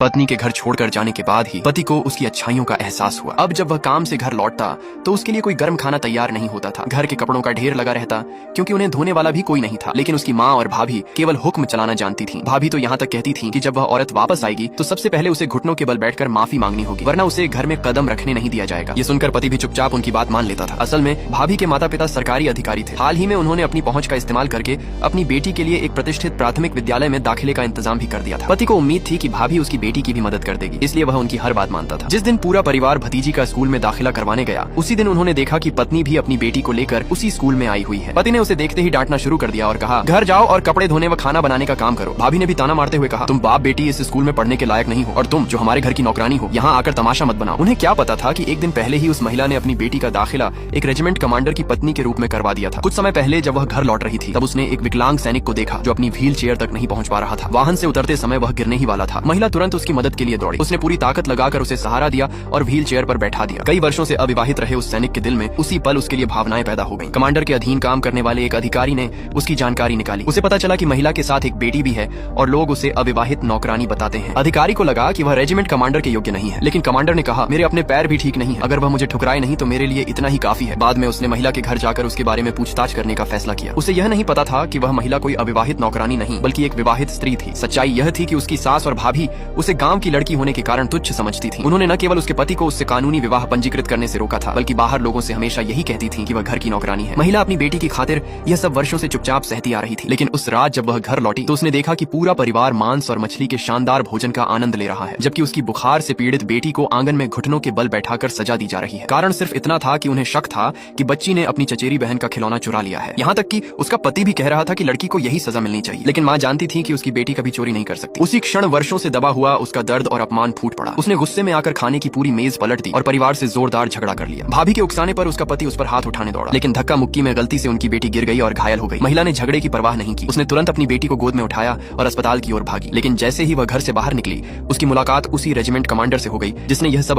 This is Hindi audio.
पत्नी के घर छोड़कर जाने के बाद ही पति को उसकी अच्छाइयों का एहसास हुआ। अब जब वह काम से घर लौटता तो उसके लिए कोई गर्म खाना तैयार नहीं होता था। घर के कपड़ों का ढेर लगा रहता क्योंकि उन्हें धोने वाला भी कोई नहीं था। लेकिन उसकी माँ और भाभी केवल हुक्म चलाना जानती थीं। भाभी तो यहाँ तक कहती थीं कि जब वह औरत वापस आएगी तो सबसे पहले उसे घुटनों के बल बैठकर माफी मांगनी होगी, वरना उसे घर में कदम रखने नहीं दिया जाएगा। ये सुनकर पति भी चुपचाप उनकी बात मान लेता था। असल में भाभी के माता पिता सरकारी अधिकारी थे। हाल ही में उन्होंने अपनी पहुंच का इस्तेमाल करके अपनी बेटी के लिए एक प्रतिष्ठित प्राथमिक विद्यालय में दाखिले का इंतजाम भी कर दिया था। पति को उम्मीद थी कि भाभी उसकी बेटी की भी मदद कर देगी, इसलिए वह उनकी हर बात मानता था। जिस दिन पूरा परिवार भतीजी का स्कूल में दाखिला करवाने गया, उसी दिन उन्होंने देखा कि पत्नी भी अपनी बेटी को लेकर उसी स्कूल में आई हुई है। पति ने उसे देखते ही डांटना शुरू कर दिया और कहा, घर जाओ और कपड़े धोने व खाना बनाने का काम करो। भाभी ने भी ताना मारते हुए कहा, तुम बाप बेटी इस स्कूल में पढ़ने के लायक नहीं हो और तुम जो हमारे घर की नौकरानी हो यहाँ आकर तमाशा मत बनाओ। उन्हें क्या पता था कि एक दिन पहले ही उस महिला ने अपनी बेटी का दाखिला एक रेजिमेंट कमांडर की पत्नी के रूप में करवा दिया था। कुछ समय पहले जब वह घर लौट रही थी तब उसने एक विकलांग सैनिक को देखा जो अपनी व्हील चेयर तक नहीं पहुंच पा रहा था। वाहन से उतरते समय वह गिरने ही वाला था। महिला तुरंत उसकी मदद के लिए दौड़ी। उसने पूरी ताकत लगाकर उसे सहारा दिया और व्हील चेयर पर बैठा दिया। कई वर्षों से अविवाहित रहे उस सैनिक के दिल में उसी पल उसके लिए भावनाएं पैदा हो गईं। कमांडर के अधीन काम करने वाले एक अधिकारी ने उसकी जानकारी निकाली। उसे पता चला कि महिला के साथ एक बेटी भी है और लोग उसे अविवाहित नौकरानी बताते हैं। अधिकारी को लगा कि वह रेजिमेंट कमांडर के योग्य नहीं है, लेकिन कमांडर ने कहा, मेरे अपने पैर भी ठीक नहीं है, अगर वह मुझे ठुकराए नहीं तो मेरे लिए इतना ही काफी है। बाद में उसने महिला के घर जाकर उसके बारे में पूछताछ करने का फैसला किया। उसे यह नहीं पता था कि वह महिला कोई अविवाहित नौकरानी नहीं बल्कि एक विवाहित स्त्री थी। सच्चाई यह थी कि उसकी सास और भाभी उसे गांव की लड़की होने के कारण तुच्छ समझती थी। उन्होंने न केवल उसके पति को उससे कानूनी विवाह पंजीकृत करने से रोका था, बल्कि बाहर लोगों से हमेशा यही कहती थी कि वह घर की नौकरानी है। महिला अपनी बेटी की खातिर यह सब वर्षों से चुपचाप सहती आ रही थी। लेकिन उस रात जब वह घर लौटी तो उसने देखा कि पूरा परिवार मांस और मछली के शानदार भोजन का आनंद ले रहा है, जबकि उसकी बुखार से पीड़ित बेटी को आंगन में घुटनों के बल बैठाकर सजा दी जा रही है। कारण सिर्फ इतना था कि उन्हें शक था कि बच्ची ने अपनी चचेरी बहन का खिलौना चुरा लिया है। यहाँ तक कि उसका पति भी कह रहा था कि लड़की को यही सजा मिलनी चाहिए, लेकिन माँ जानती थी कि उसकी बेटी कभी चोरी नहीं कर सकती। उसी क्षण वर्षों से दबा हुआ उसका दर्द और अपमान फूट पड़ा। उसने गुस्से में आकर खाने की पूरी मेज पलट दी और परिवार से जोरदार झगड़ा कर लिया। भाभी के उकसाने पर उसका पति उस पर हाथ उठाने दौड़ा, लेकिन धक्का मुक्की में गलती से उनकी बेटी गिर गई और घायल हो गई। महिला ने झगड़े की परवाह नहीं की। उसने तुरंत अपनी बेटी को गोद में उठाया और अस्पताल की ओर भागी। लेकिन जैसे ही वह घर से बाहर निकली, उसकी मुलाकात उसी रेजिमेंट कमांडर से हो गई जिसने यह सब